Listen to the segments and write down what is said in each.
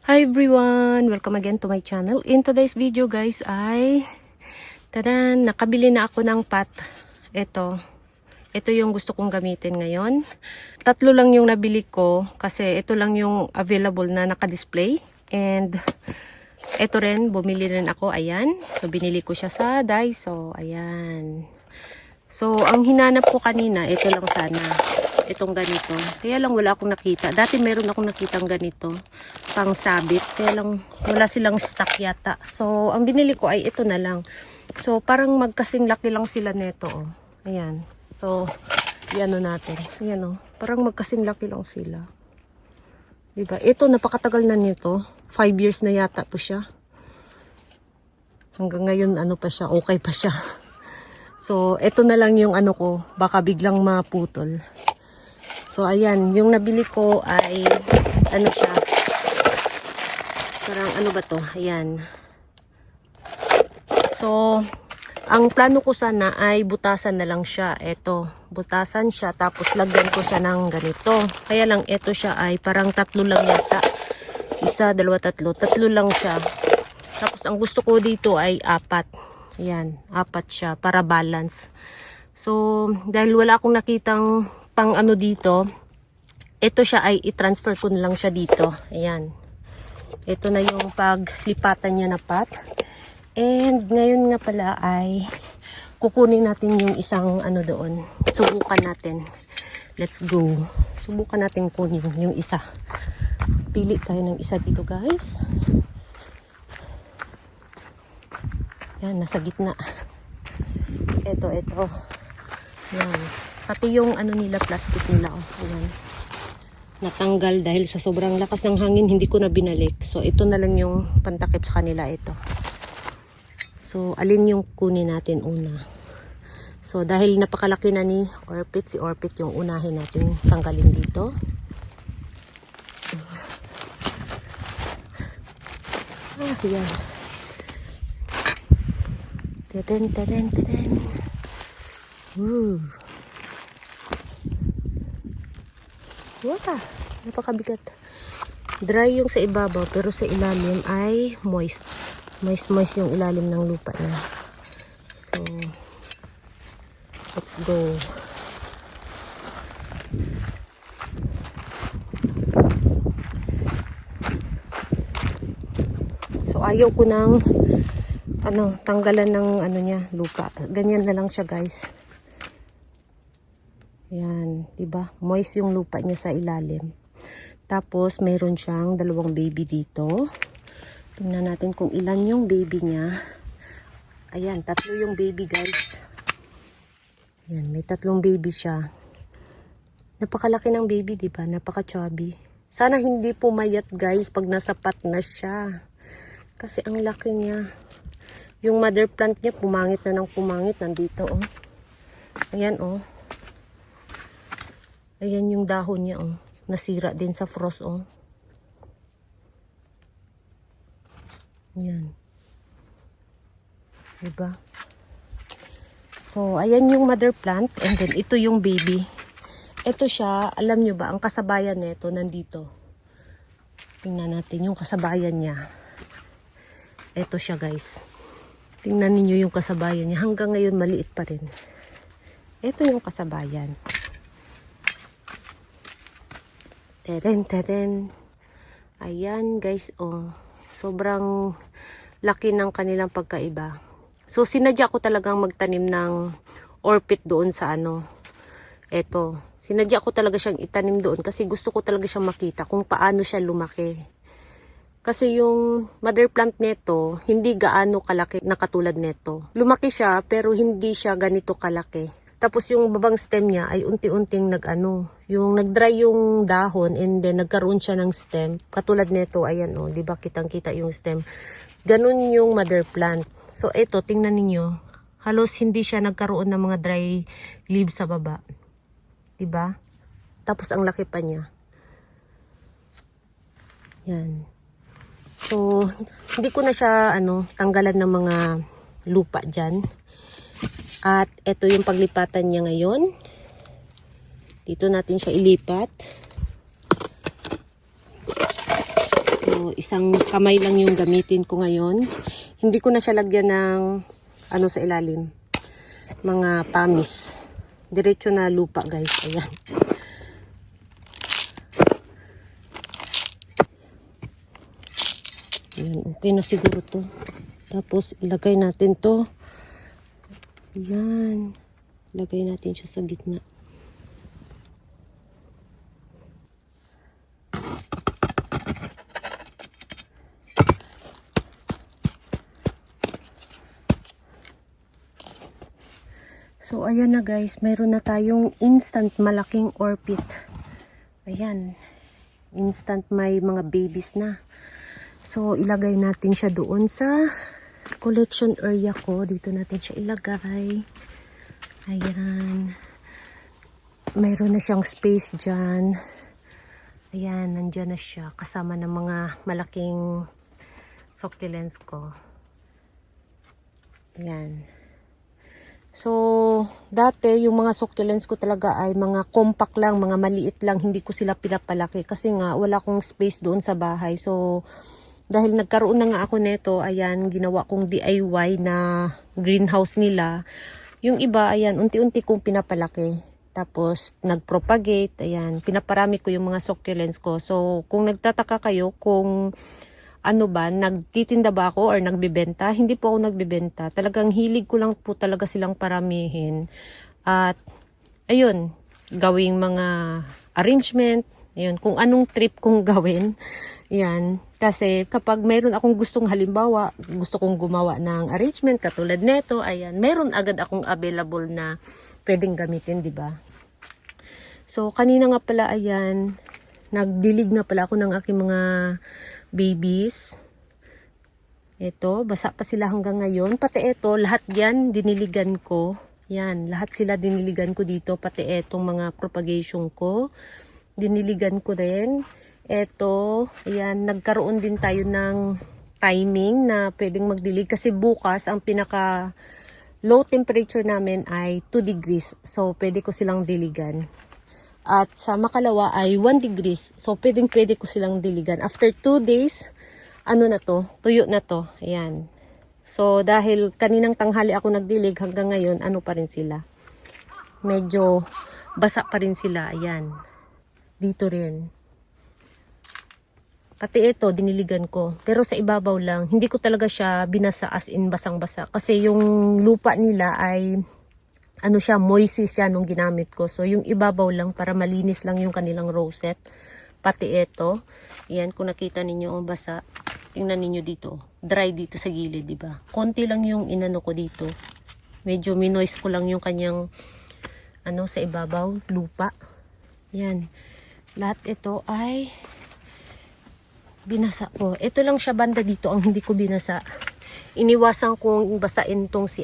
Hi everyone! Welcome again to my channel. In today's video guys ay tadan, nakabili na ako ng pot. Ito yung gusto kong gamitin ngayon. 3 lang yung nabili ko kasi ito lang yung available na naka-display. And ito rin, bumili rin ako. Ayan. So binili ko siya sa Daiso. Ayan. So ang hinanap ko kanina, ito lang sana. Itong ganito. Kaya lang wala akong nakita. Dati meron akong nakitang ganito. Pang sabit. Kaya lang wala silang stock yata. So, ang binili ko ay ito na lang. So, parang magkasing laki lang sila nito. Oh. Ayan. So, iano natin. Ayan oh. Parang magkasing laki lang sila. Diba? Ito, napakatagal na nito. 5 years na yata to siya. Hanggang ngayon, ano pa siya. Okay pa siya. So, ito na lang yung ano ko. Baka biglang maputol. So, ayan. Yung nabili ko ay, ano siya. Parang, ano ba to? Ayan. So, ang plano ko sana ay butasan na lang siya. Ito. Butasan siya. Tapos, lagyan ko siya ng ganito. Kaya lang, ito siya ay parang 3 lang yata. 1, 2, 3. 3 lang siya. Tapos, ang gusto ko dito ay 4. Ayan. 4 siya. Para balance. So, dahil wala akong nakitang pang ano dito, ito siya ay i-transfer ko na lang siya dito. Ayan. Ito na yung paglipatan niya na pot. And ngayon nga pala ay kukunin natin yung isang ano doon. Subukan natin. Let's go. Subukan natin kunin yung isa. Pili tayo ng isa dito guys. Yan, nasa gitna. Ito. Yan. Pati yung ano nila, plastic nila. Oh. Ayan. Natanggal dahil sa sobrang lakas ng hangin, hindi ko na binalik. So, ito na lang yung pantakip sa kanila. Ito. So, alin yung kunin natin una? So, dahil napakalaki na ni Orpit, si Orpit yung unahin natin tanggalin dito. Ayan. Teden. Wala, napakabigat. Dry yung sa ibabaw pero sa ilalim ay moist. Moist yung ilalim ng lupa niya. So, let's go. So, ayaw ko ng tanggalan ng niya, lupa. Ganyan na lang siya, guys. Yan, 'di ba? Moist yung lupa niya sa ilalim. Tapos mayroon siyang 2 baby dito. Tingnan natin kung ilan yung baby niya. Ayan, 3 yung baby, guys. Yan, may 3 baby siya. Napakalaki ng baby, 'di ba? Napaka-chubby. Sana hindi pumayat, guys, pag nasapat na siya. Kasi ang laki niya. Yung mother plant niya pumangit na ng pumangit nandito, oh. Ayan, oh. Ayan yung dahon niya, oh. Nasira din sa frost, oh. Ayan. Diba? So, ayan yung mother plant. And then, ito yung baby. Ito siya, alam nyo ba, ang kasabayan nito nandito. Tingnan natin yung kasabayan niya. Ito siya, guys. Tingnan niyo yung kasabayan niya. Hanggang ngayon, maliit pa rin. Ito yung kasabayan. Teden. Ayan guys, oh. Sobrang laki ng kanilang pagkaiba. So, sinadya ko talagang magtanim ng orpit doon sa eto. Sinadya ko talaga siyang itanim doon kasi gusto ko talaga siyang makita kung paano siya lumaki. Kasi yung mother plant nito, hindi gaano kalaki na katulad nito. Lumaki siya pero hindi siya ganito kalaki. Tapos yung babang stem niya ay unti-unting yung nag-dry yung dahon and then nagkaroon siya ng stem. Katulad nito, ayan oh, 'di ba kitang-kita yung stem. Ganun yung mother plant. So ito, tingnan niyo. Halos hindi siya nagkaroon ng mga dry leaves sa baba. 'Di ba? Tapos ang laki pa niya. Yan. So, hindi ko na siya tanggalan ng mga lupa diyan. At ito yung paglipatan niya ngayon. Dito natin siya ilipat. So, So, isang kamay lang yung gamitin ko ngayon. Hindi ko na siya lagyan ng ano sa ilalim. Mga pamis. Diretso na lupa, guys. Ayan. Ayan, okay na siguro to. Tapos, ilagay natin to. Ayan. Ilagay natin siya sa gitna. So, ayan na guys. Mayroon na tayong instant malaking orchid. Ayan. Instant may mga babies na. So, ilagay natin siya doon sa collection area ko. Dito natin siya ilagay. Ayan. Mayroon na siyang space dyan. Ayan, nandyan na siya. Kasama ng mga malaking succulents ko. Ayan. So, dati yung mga succulents ko talaga ay mga compact lang, mga maliit lang. Hindi ko sila pinapalaki kasi nga wala akong space doon sa bahay. So, dahil nagkaroon na nga ako nito, ayan, ginawa kong DIY na greenhouse nila. Yung iba, ayan, unti-unti kong pinapalaki. Tapos, nagpropagate, ayan, pinaparami ko yung mga succulents ko. So, kung nagtataka kayo kung ano ba, nagtitinda ba ako or nagbibenta? Hindi po ako nagbibenta. Talagang hilig ko lang po talaga silang paramihin. At, ayun, gawing mga arrangement, ayun, kung anong trip kong gawin. Yan. Kasi kapag mayroon akong gustong halimbawa, gusto kong gumawa ng arrangement katulad nito, ayan, meron agad akong available na pwedeng gamitin, di ba? So, kanina nga pala, ayan, nagdilig nga pala ako ng aking mga babies. Ito, basa pa sila hanggang ngayon. Pati ito, lahat yan, diniligan ko. Yan, lahat sila diniligan ko dito. Pati etong mga propagation ko. Diniligan ko rin. Ito, ayan, nagkaroon din tayo ng timing na pwedeng magdilig. Kasi bukas, ang pinaka low temperature namin ay 2 degrees. So, pwede ko silang diligan. At sa makalawa ay 1 degrees. So, pwede ko silang diligan. After 2 days, ano na to? Tuyo na to. Ayan. So, dahil kaninang tanghali ako nagdilig, hanggang ngayon, ano pa rin sila? Medyo basa pa rin sila. Ayan. Dito rin. Pati ito, diniligan ko. Pero sa ibabaw lang. Hindi ko talaga siya binasa as in basang-basa. Kasi yung lupa nila ay ano siya, moist siya nung ginamit ko. So, yung ibabaw lang para malinis lang yung kanilang rosette. Pati ito. Yan, kung nakita ninyo, oh, basa. Tingnan ninyo dito. Dry dito sa gilid, di ba? Konti lang yung inano ko dito. Medyo minoist ko lang yung kanyang ano, sa ibabaw, lupa. Yan. Lahat ito ay binasa ko. Ito lang siya banda dito ang hindi ko binasa. Iniwasan kong basain tong si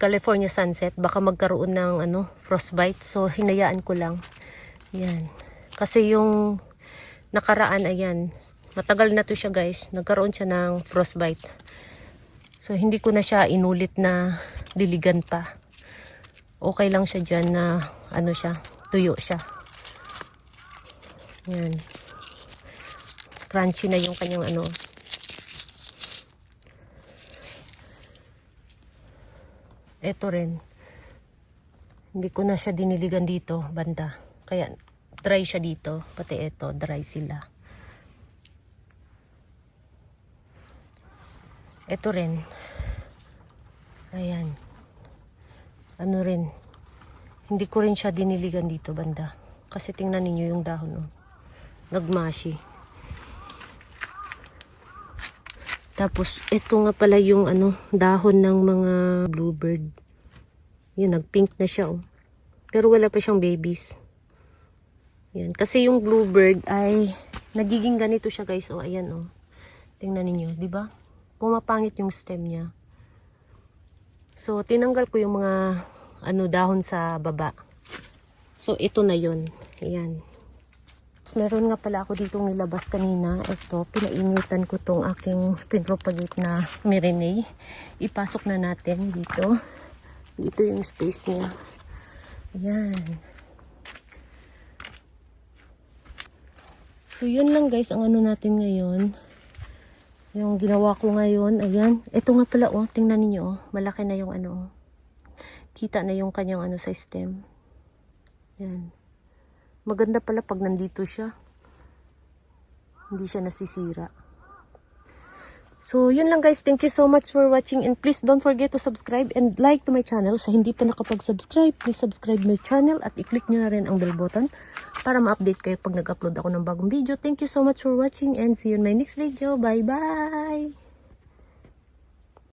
California Sunset, baka magkaroon ng frostbite. So hinayaan ko lang. Yan. Kasi yung nakaraan, ayan, matagal na to siya guys. Nagkaroon siya ng frostbite. So hindi ko na siya inulit na diligan pa. Okay lang siya dyan na siya, tuyo siya. Yan. Crunchy na yung kanyang Ito rin. Hindi ko na siya diniligan dito, banda. Kaya dry siya dito. Pati ito, dry sila. Ito rin. Ayan. Ano rin. Hindi ko rin siya diniligan dito, banda. Kasi tingnan ninyo yung dahon. Oh. Nagmashi. Tapos, ito nga pala yung dahon ng mga bluebird. Yun, nag-pink na siya, oh. Pero wala pa siyang babies. Yan. Kasi yung bluebird ay nagiging ganito siya, guys. Oh, ayan, oh. Tingnan ninyo, di ba? Pumapangit yung stem niya. So, tinanggal ko yung mga dahon sa baba. So, ito na yun. Ayan. Meron nga pala ako dito nilabas kanina. Ito, pinainitan ko tong aking pinropagate na Mirenae. Ipasok na natin dito. Dito yung space niya. Ayan. So, yun lang guys, ang ano natin ngayon. Yung ginawa ko ngayon, ayan. Ito nga pala, oh, tingnan niyo oh. Malaki na yung ano, oh. Kita na yung kanyang ano sa stem. Yan. Maganda pala pag nandito siya. Hindi siya nasisira. So, yun lang guys. Thank you so much for watching. And please don't forget to subscribe and like to my channel. Sa hindi pa nakapag-subscribe, please subscribe my channel at i-click nyo na rin ang bell button para ma-update kayo pag nag-upload ako ng bagong video. Thank you so much for watching and see you in my next video. Bye-bye!